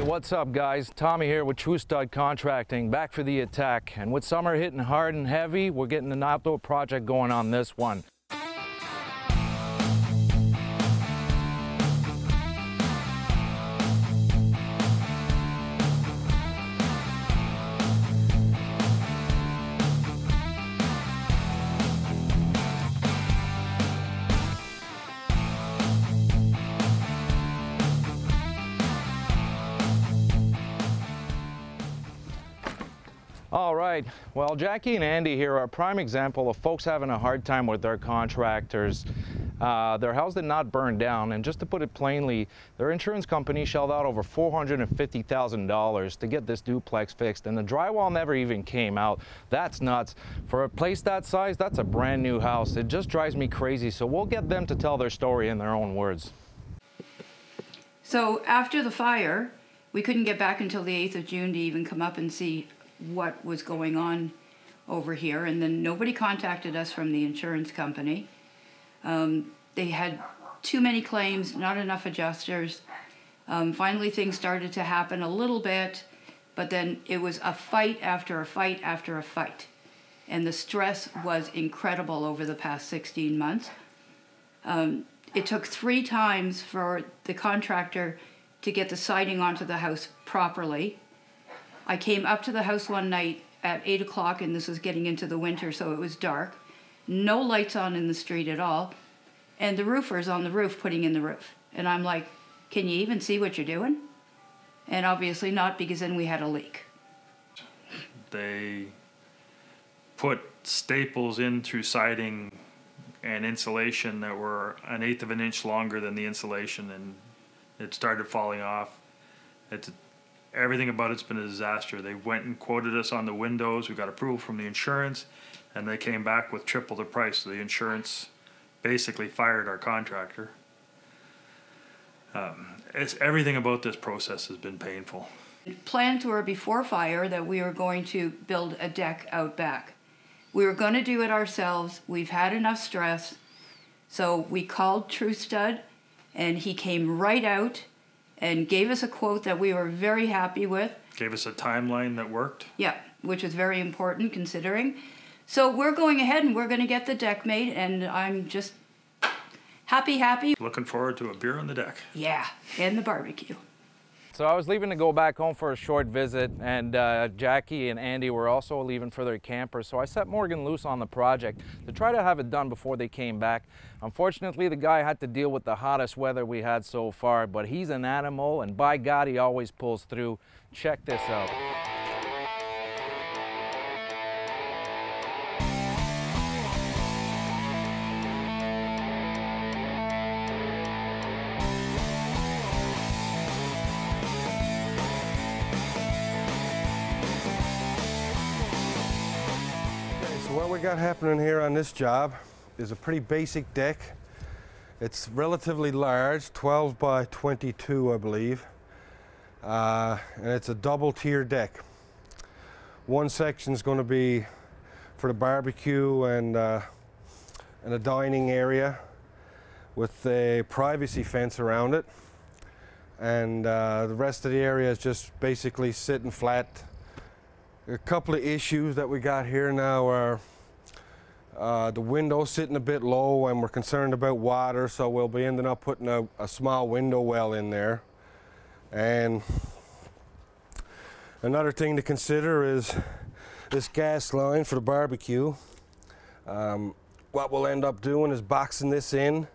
Hey, what's up, guys? Tommy here with True Stud Contracting, back for the attack. And with summer hitting hard and heavy, we're getting an outdoor project going on this one. All right, well, Jackie and Andy here are a prime example of folks having a hard time with their contractors. Their house did not burn down, and just to put it plainly, their insurance company shelled out over $450,000 to get this duplex fixed, and the drywall never even came out. That's nuts. For a place that size, that's a brand new house. It just drives me crazy, so we'll get them to tell their story in their own words. So after the fire, we couldn't get back until the 8th of June to even come up and see what was going on over here, and then nobody contacted us from the insurance company. They had too many claims, not enough adjusters. Finally things started to happen a little bit, but then it was a fight after a fight after a fight, and the stress was incredible over the past 16 months. It took 3 times for the contractor to get the siding onto the house properly. I came up to the house one night at 8 o'clock, and this was getting into the winter, so it was dark. No lights on in the street at all. And the roofer's on the roof putting in the roof. And I'm like, can you even see what you're doing? And obviously not, because then we had a leak. They put staples in through siding and insulation that were 1/8 of an inch longer than the insulation, and it started falling off. Everything about it's been a disaster. They went and quoted us on the windows. We got approval from the insurance, and they came back with triple the price. So the insurance basically fired our contractor. Everything about this process has been painful. Plans were before fire that we were going to build a deck out back. We were going to do it ourselves. We've had enough stress. So we called True Stud, and he came right out and gave us a quote that we were very happy with. Gave us a timeline that worked. Yeah, which is very important considering. So we're going ahead and we're going to get the deck made, and I'm just happy. Looking forward to a beer on the deck. Yeah, and the barbecue. So I was leaving to go back home for a short visit, and Jackie and Andy were also leaving for their camper, so I set Morgan loose on the project to try to have it done before they came back. Unfortunately, the guy had to deal with the hottest weather we had so far, but he's an animal, and by God, he always pulls through. Check this out. What we got happening here on this job is a pretty basic deck. It's relatively large, 12 by 22, I believe, and it's a double tier deck. One section is going to be for the barbecue and a dining area with a privacy fence around it, and the rest of the area is just basically sitting flat. A couple of issues that we got here now are the window's sitting a bit low, and we're concerned about water, so we'll be ending up putting a small window well in there. And another thing to consider is this gas line for the barbecue. What we'll end up doing is boxing this in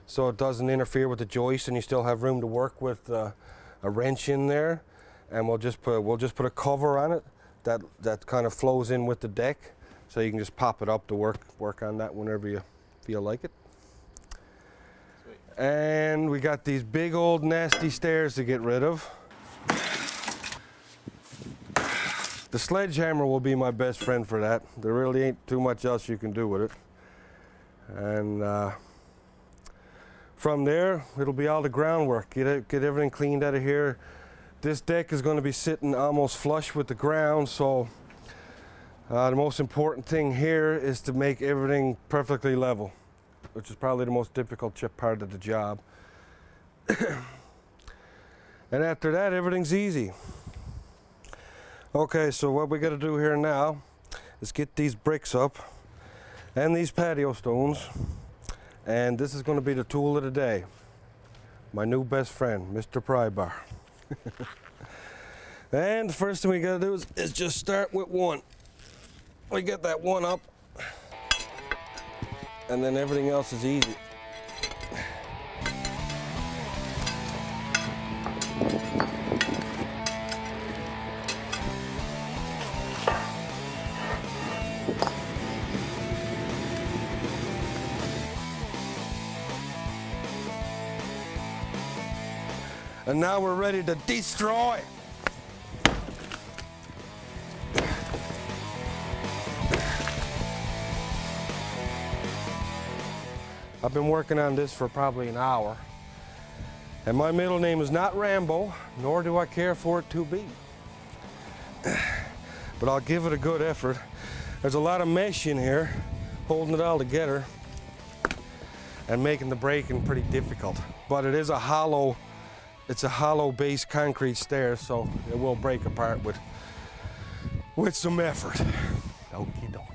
so it doesn't interfere with the joist, and you still have room to work with a wrench in there. And we'll just put a cover on it that kind of flows in with the deck, so you can just pop it up to work on that whenever you feel like it. Sweet. And we got these big old nasty stairs to get rid of. The sledgehammer will be my best friend for that. There really ain't too much else you can do with it. And from there, it'll be all the groundwork. Get everything cleaned out of here. This deck is going to be sitting almost flush with the ground, so the most important thing here is to make everything perfectly level, which is probably the most difficult part of the job. And after that, everything's easy. Okay, so what we got to do here now is get these bricks up and these patio stones. And this is going to be the tool of the day. My new best friend, Mr. Pry Bar. And the first thing we got to do is just start with one. We get that one up, and then everything else is easy. And now we're ready to destroy. I've been working on this for probably an hour. And my middle name is not Rambo, nor do I care for it to be. But I'll give it a good effort. There's a lot of mesh in here, holding it all together and making the breaking pretty difficult. But it is a hollow, it's a hollow base concrete stair, so it will break apart with some effort. Okie dokie.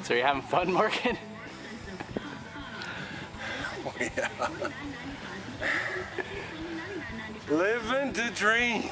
So you're having fun, Morgan? Oh, yeah. Living the dream.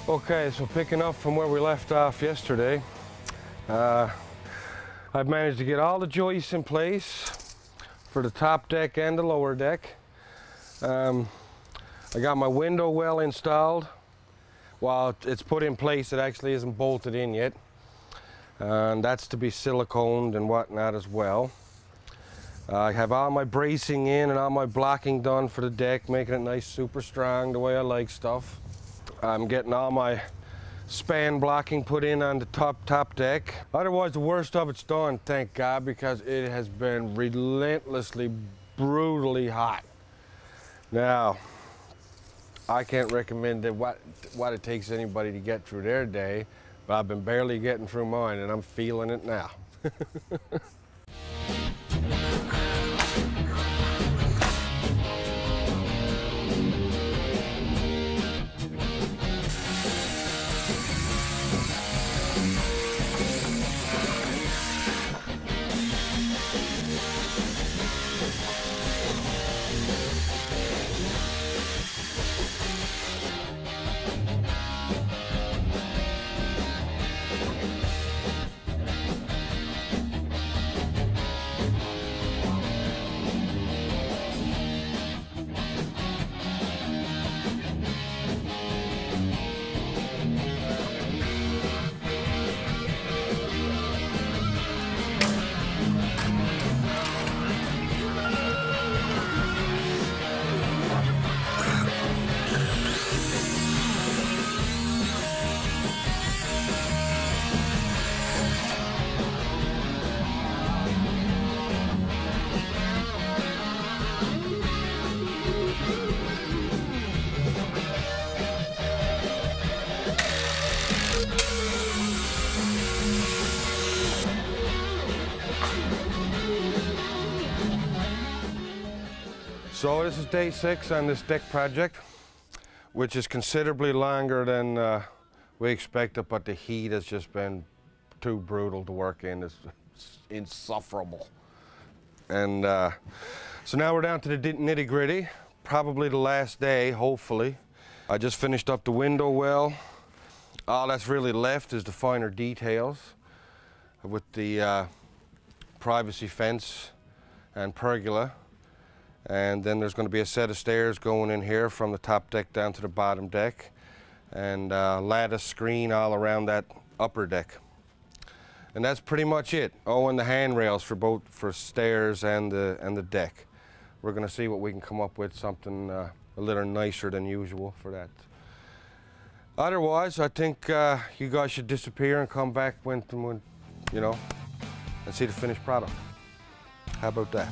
Okay, so picking up from where we left off yesterday, I've managed to get all the joists in place for the top deck and the lower deck. I got my window well installed. While it's put in place, it actually isn't bolted in yet. And that's to be siliconed and whatnot as well. I have all my bracing in and all my blocking done for the deck, making it nice, super strong, the way I like stuff. I'm getting all my span blocking put in on the top deck. Otherwise, the worst of it's done, thank God, because it has been relentlessly, brutally hot. Now, I can't recommend what it takes anybody to get through their day, but I've been barely getting through mine, and I'm feeling it now. So this is day 6 on this deck project, which is considerably longer than we expected, but the heat has just been too brutal to work in. It's insufferable. And so now we're down to the nitty gritty, probably the last day, hopefully. I just finished up the window well. All that's really left is the finer details with the privacy fence and pergola. And then there's going to be a set of stairs going in here from the top deck down to the bottom deck, and lattice screen all around that upper deck. And that's pretty much it. Oh, and the handrails for stairs and the deck. We're going to see what we can come up with, something a little nicer than usual for that. Otherwise, I think you guys should disappear and come back when you know, and see the finished product. How about that?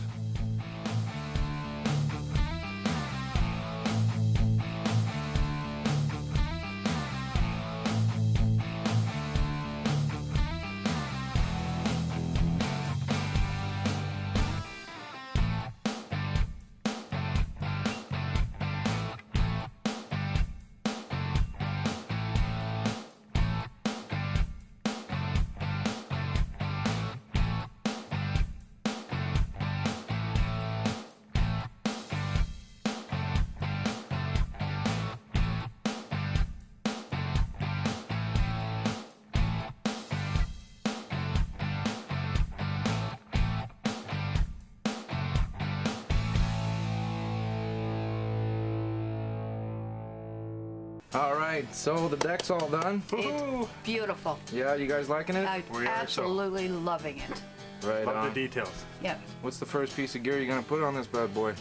All right, so the deck's all done. It's beautiful. Yeah, you guys liking it? I'm absolutely loving it. Right Love on. the details. Yep. What's the first piece of gear you're gonna put on this bad boy?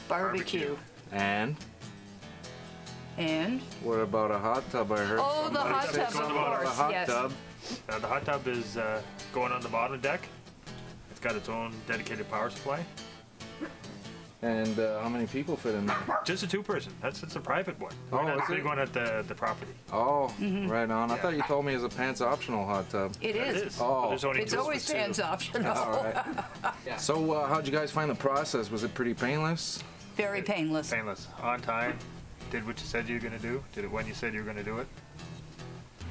Barbecue. And And? what about a hot tub? I heard. Oh, the hot said tub, something of about A course. hot Yes. tub. The hot tub is going on the bottom deck. It's got its own dedicated power supply. And how many people fit in there? Just a 2-person. That's a private one. Oh, We're not is a big it? one at the property. Oh, right on. I thought you told me it was a pants optional hot tub. It It is. is. Oh. But there's only It's two. always pants optional. All right. So how'd you guys find the process? Was it pretty painless? Very painless. Painless. On time. Did what you said you were going to do. Did it when you said you were going to do it.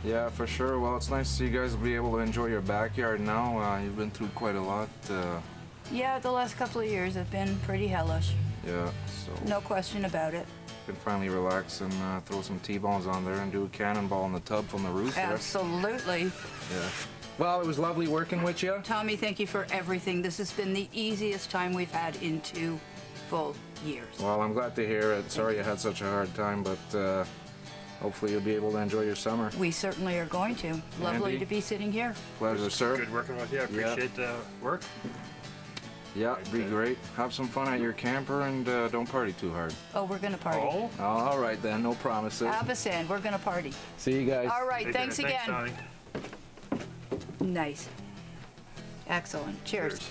Yeah, for sure. Well, it's nice to see you guys be able to enjoy your backyard now. You've been through quite a lot. Yeah, the last couple of years have been pretty hellish. Yeah, so No question about it. you can finally relax and throw some T-bones on there and do a cannonball in the tub from the roof there. Absolutely. Yeah. Well, it was lovely working with you. Tommy, thank you for everything. This has been the easiest time we've had in 2 full years. Well, I'm glad to hear it. Sorry you had such a hard time, but hopefully you'll be able to enjoy your summer. We certainly are going to. Lovely Andy? to be sitting here. Pleasure, sir. Good working with you. I appreciate the work. Yeah, be great. Have some fun at your camper and don't party too hard. Oh, we're going to party. Oh. Oh, all right then, no promises. Abasand, we're going to party. See you guys. All right, They thanks did it. again. Thanks, Donnie. Nice. Excellent. Cheers. Cheers.